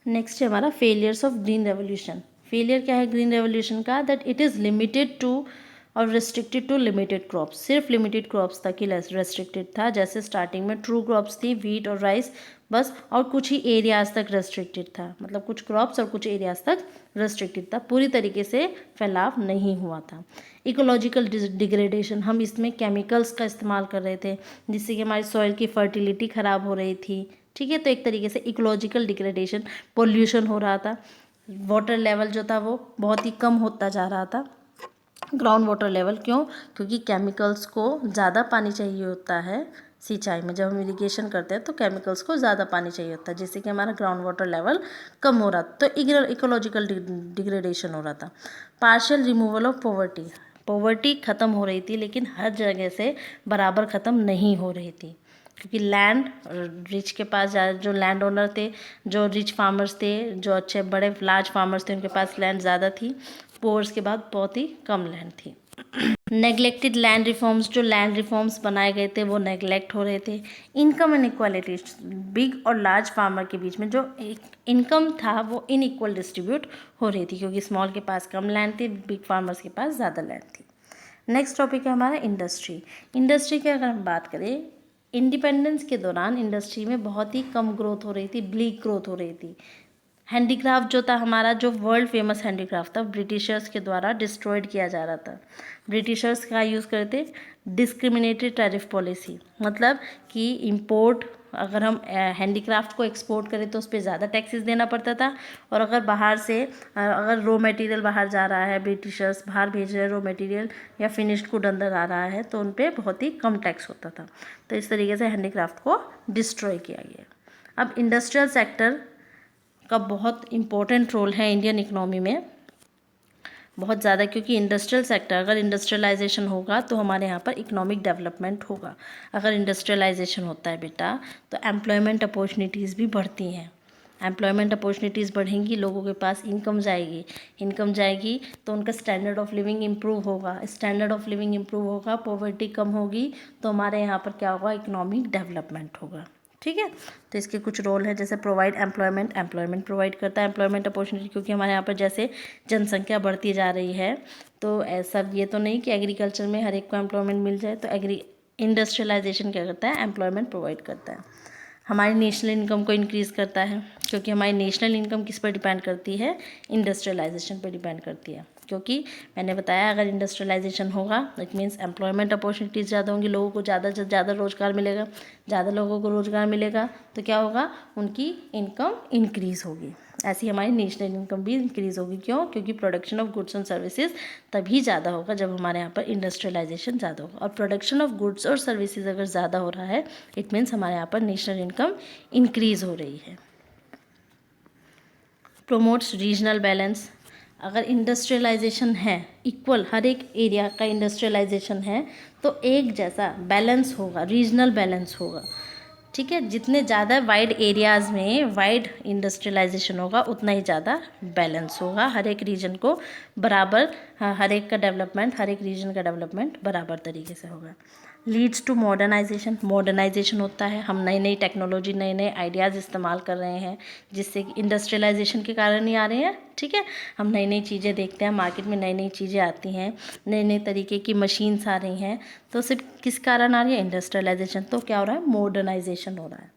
Next है हमारा failures of green revolution. Failure क्या है ग्रीन रेवोल्यूशन का? That it is limited to और रिस्ट्रिक्टेड टू लिमिटेड क्रॉप्स, सिर्फ लिमिटेड क्रॉप्स तक ही रेस्ट्रिक्टेड था। जैसे स्टार्टिंग में ट्रू क्रॉप्स थी, वीट और राइस बस, और कुछ ही एरियाज तक रेस्ट्रिक्टेड था, मतलब कुछ क्रॉप्स और कुछ एरियाज तक रेस्ट्रिक्टेड था, पूरी तरीके से फैलाव नहीं हुआ था। इकोलॉजिकल डिग्रेडेशन, हम इसमें केमिकल्स का इस्तेमाल कर रहे थे जिससे कि हमारी सॉइल की फर्टिलिटी ख़राब हो रही थी, ठीक है। तो एक तरीके से इकोलॉजिकल डिग्रेडेशन, पोल्यूशन हो रहा था, वाटर लेवल जो था वो बहुत ही कम होता जा रहा था, ग्राउंड वाटर लेवल। क्यों? क्योंकि केमिकल्स को ज़्यादा पानी चाहिए होता है सिंचाई में। जब हम इरिगेशन करते हैं तो केमिकल्स को ज़्यादा पानी चाहिए होता है, जिससे कि हमारा ग्राउंड वाटर लेवल कम हो रहा था, तो इकोलॉजिकल डिग्रेडेशन हो रहा था। Partial removal of poverty, poverty ख़त्म हो रही थी लेकिन हर जगह से बराबर ख़त्म नहीं हो रही थी, क्योंकि लैंड रिच के पास जो लैंड ओनर थे, जो रिच फार्मर्स थे, जो अच्छे बड़े लार्ज फार्मर्स थे, उनके पास लैंड ज़्यादा थी। पोर्स के बाद बहुत ही कम लैंड थी। नेगलेक्टेड लैंड रिफॉर्म्स, जो लैंड रिफॉर्म्स बनाए गए थे वो नेगलेक्ट हो रहे थे। इनकम इनइक्वालिटी, बिग और लार्ज फार्मर के बीच में जो इनकम था वो इनइक्वल डिस्ट्रीब्यूट हो रही थी, क्योंकि स्मॉल के पास कम लैंड थी, बिग फार्मर्स के पास ज़्यादा लैंड थी। नेक्स्ट टॉपिक है हमारा इंडस्ट्री। इंडस्ट्री की अगर हम बात करें, इंडिपेंडेंस के दौरान इंडस्ट्री में बहुत ही कम ग्रोथ हो रही थी, ब्लीक ग्रोथ हो रही थी। हैंडीक्राफ्ट जो था हमारा, जो वर्ल्ड फेमस हैंडीक्राफ्ट था, ब्रिटिशर्स के द्वारा डिस्ट्रॉयड किया जा रहा था। ब्रिटिशर्स का यूज़ करते डिस्क्रिमिनेटरी टैरिफ पॉलिसी, मतलब कि इंपोर्ट, अगर हम हैंडीक्राफ्ट को एक्सपोर्ट करें तो उस पर ज़्यादा टैक्सेस देना पड़ता था, और अगर बाहर से अगर रॉ मटेरियल बाहर जा रहा है, ब्रिटिशर्स बाहर भेज रहे हैं रॉ मटेरियल या फिनिश्ड गुड अंदर आ रहा है, तो उन पर बहुत ही कम टैक्स होता था। तो इस तरीके से हैंडीक्राफ्ट को डिस्ट्रॉय किया गया। अब इंडस्ट्रियल सेक्टर का बहुत इम्पोर्टेंट रोल है इंडियन इकोनॉमी में, बहुत ज़्यादा, क्योंकि इंडस्ट्रियल सेक्टर, अगर इंडस्ट्रियलाइजेशन होगा तो हमारे यहाँ पर इकोनॉमिक डेवलपमेंट होगा। अगर इंडस्ट्रियलाइजेशन होता है बेटा तो एम्प्लॉयमेंट अपॉर्चुनिटीज़ भी बढ़ती हैं। एम्प्लॉयमेंट अपॉर्चुनिटीज़ बढ़ेंगी, लोगों के पास इनकम जाएगी, इनकम जाएगी तो उनका स्टैंडर्ड ऑफ लिविंग इम्प्रूव होगा, स्टैंडर्ड ऑफ लिविंग इम्प्रूव होगा, पॉवर्टी कम होगी, तो हमारे यहाँ पर क्या होगा, इकोनॉमिक डेवलपमेंट होगा, ठीक है। तो इसके कुछ रोल है, जैसे प्रोवाइड एम्प्लॉयमेंट, एम्प्लॉयमेंट प्रोवाइड करता है, एम्प्लॉयमेंट अपॉर्चुनिटी, क्योंकि हमारे यहाँ पर जैसे जनसंख्या बढ़ती जा रही है, तो ऐसा ये तो नहीं कि एग्रीकल्चर में हर एक को एम्प्लॉयमेंट मिल जाए, तो इंडस्ट्रियलाइजेशन क्या करता है, एम्प्लॉयमेंट प्रोवाइड करता है। हमारी नेशनल इनकम को इंक्रीज़ करता है, क्योंकि हमारी नेशनल इनकम किस पर डिपेंड करती है, इंडस्ट्रियलाइजेशन पर डिपेंड करती है। क्योंकि मैंने बताया अगर इंडस्ट्रियलाइजेशन होगा इट मीन्स एम्प्लॉयमेंट अपॉर्चुनिटीज़ ज़्यादा होंगी, लोगों को ज़्यादा से ज़्यादा रोज़गार मिलेगा, ज़्यादा लोगों को रोज़गार मिलेगा तो क्या होगा, उनकी इनकम इंक्रीज़ होगी। ऐसी हमारी नेशनल इनकम भी इंक्रीज़ होगी। क्यों? क्योंकि production of goods and services तभी ज़्यादा होगा जब हमारे यहाँ पर इंडस्ट्रियलाइजेशन ज़्यादा होगा, और प्रोडक्शन ऑफ गुड्स और सर्विसेज अगर ज़्यादा हो रहा है इट मीन्स हमारे यहाँ पर नेशनल इनकम इंक्रीज़ हो रही है। प्रोमोट्स रीजनल बैलेंस, अगर इंडस्ट्रियलाइजेशन है, इक्वल हर एक एरिया का इंडस्ट्रियलाइजेशन है तो एक जैसा बैलेंस होगा, रीजनल बैलेंस होगा, ठीक है। जितने ज़्यादा वाइड एरियाज़ में वाइड इंडस्ट्रियलाइजेशन होगा उतना ही ज़्यादा बैलेंस होगा, हर एक रीजन को बराबर, हर एक का डेवलपमेंट, हर एक रीजन का डेवलपमेंट बराबर तरीके से होगा। लीड्स टू मॉडर्नाइजेशन, मॉडर्नाइजेशन होता है, हम नई नई टेक्नोलॉजी, नए नए आइडियाज़ इस्तेमाल कर रहे हैं, जिससे कि इंडस्ट्रियलाइजेशन के कारण ही आ रहे हैं, ठीक है। हम नई नई चीज़ें देखते हैं, मार्केट में नई नई चीज़ें आती हैं, नए नए तरीके की मशीन्स आ रही हैं, तो सिर्फ किस कारण आ रही है, इंडस्ट्रियलाइजेशन। तो क्या हो रहा है, मॉडर्नाइजेशन हो रहा है।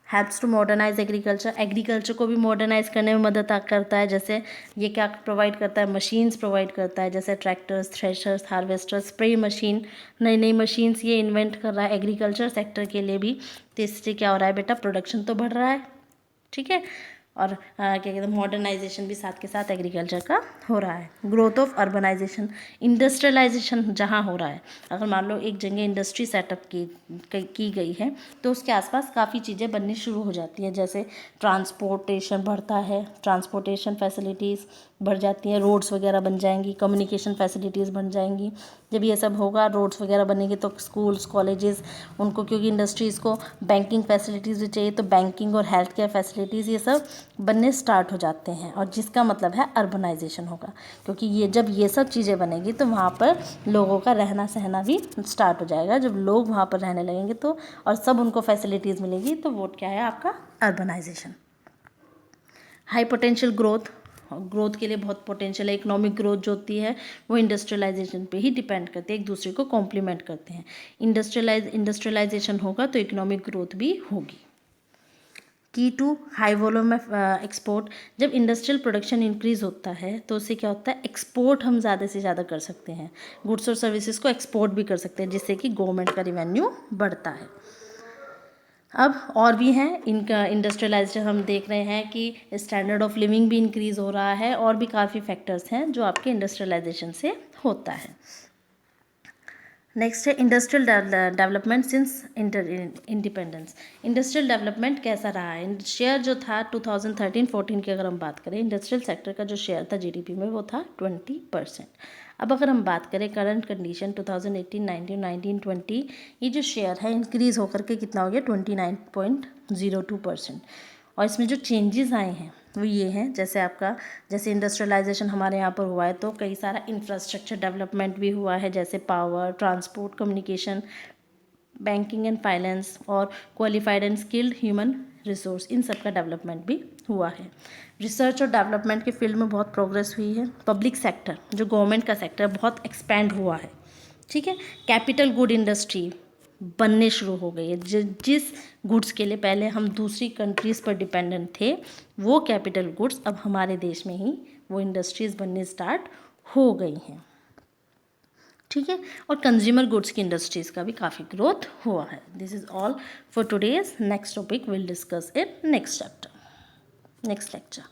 Helps to modernise agriculture, agriculture को भी मॉडर्नाइज करने में मदद करता है। जैसे ये क्या प्रोवाइड करता है, मशीन्स प्रोवाइड करता है, जैसे tractors, threshers, harvesters, spray machine, नई नई मशीन्स ये इन्वेंट कर रहा है एग्रीकल्चर सेक्टर के लिए भी। तो इससे क्या हो रहा है बेटा, प्रोडक्शन तो बढ़ रहा है, ठीक है, और क्या कहते हैं, मॉडर्नाइजेशन भी साथ के साथ एग्रीकल्चर का हो रहा है। ग्रोथ ऑफ अर्बनाइजेशन, इंडस्ट्रियलाइजेशन जहाँ हो रहा है, अगर मान लो एक जगह इंडस्ट्री सेटअप की गई है तो उसके आसपास काफ़ी चीज़ें बननी शुरू हो जाती हैं, जैसे ट्रांसपोर्टेशन बढ़ता है, ट्रांसपोर्टेशन फैसिलिटीज़ बढ़ जाती हैं, रोड्स वगैरह बन जाएंगी, कम्युनिकेशन फैसिलिटीज़ बन जाएंगी। जब ये सब होगा, रोड्स वगैरह बनेंगे तो स्कूल्स, कॉलेजेस, उनको क्योंकि इंडस्ट्रीज़ को बैंकिंग फैसिलिटीज़ भी चाहिए, तो बैंकिंग और हेल्थ केयर फैसिलिटीज़ ये सब बनने स्टार्ट हो जाते हैं, और जिसका मतलब है अर्बनाइजेशन होगा, क्योंकि ये जब ये सब चीज़ें बनेंगी तो वहाँ पर लोगों का रहना सहना भी स्टार्ट हो जाएगा। जब लोग वहाँ पर रहने लगेंगे तो और सब उनको फैसिलिटीज़ मिलेगी, तो वो क्या है आपका अर्बनाइजेशन। हाई पोटेंशियल ग्रोथ के लिए बहुत पोटेंशियल है। इकोनॉमिक ग्रोथ जो होती है वो इंडस्ट्रियलाइजेशन पे ही डिपेंड करते हैं, एक दूसरे को कॉम्प्लीमेंट करते हैं। इंडस्ट्रियलाइजेशन होगा तो इकोनॉमिक ग्रोथ भी होगी। की टू हाई वॉल्यूम एक्सपोर्ट, जब इंडस्ट्रियल प्रोडक्शन इंक्रीज होता है तो उससे क्या होता है, एक्सपोर्ट हम ज़्यादा से ज़्यादा कर सकते हैं, गुड्स और सर्विसेज को एक्सपोर्ट भी कर सकते हैं, जिससे कि गवर्नमेंट का रिवेन्यू बढ़ता है। अब और भी हैं इनका इंडस्ट्रियलाइजेशन, हम देख रहे हैं कि स्टैंडर्ड ऑफ लिविंग भी इंक्रीज़ हो रहा है, और भी काफ़ी फैक्टर्स हैं जो आपके इंडस्ट्रियलाइजेशन से होता है। नेक्स्ट है industrial development since independence. Industrial development कैसा रहा है? शेयर जो था 2013-14 की अगर हम बात करें, इंडस्ट्रियल सेक्टर का जो शेयर था जीडीपी में वो था 20%। अब अगर हम बात करें करंट कंडीशन 2018, 19, 19, 20, ये जो शेयर है इंक्रीज़ होकर के कितना हो गया 29.02%। और इसमें जो चेंजेस आए हैं वो ये हैं, जैसे इंडस्ट्रियलाइजेशन हमारे यहाँ पर हुआ है तो कई सारा इंफ्रास्ट्रक्चर डेवलपमेंट भी हुआ है, जैसे power, transport, communication, banking and finance, और qualified and skilled human resource, इन सब का डेवलपमेंट भी हुआ है। रिसर्च और डेवलपमेंट के फील्ड में बहुत प्रोग्रेस हुई है। पब्लिक सेक्टर, जो गवर्नमेंट का सेक्टर, बहुत एक्सपैंड हुआ है। ठीक है, कैपिटल गुड इंडस्ट्री बनने शुरू हो गई है। जिस गुड्स के लिए पहले हम दूसरी कंट्रीज़ पर डिपेंडेंट थे, वो कैपिटल गुड्स अब हमारे देश में ही वो इंडस्ट्रीज़ बनने स्टार्ट हो गई हैं। ठीक है, और कंज्यूमर गुड्स की इंडस्ट्रीज़ का भी काफ़ी ग्रोथ हुआ है। This is all for today's. Next topic will discuss in next chapter, next lecture.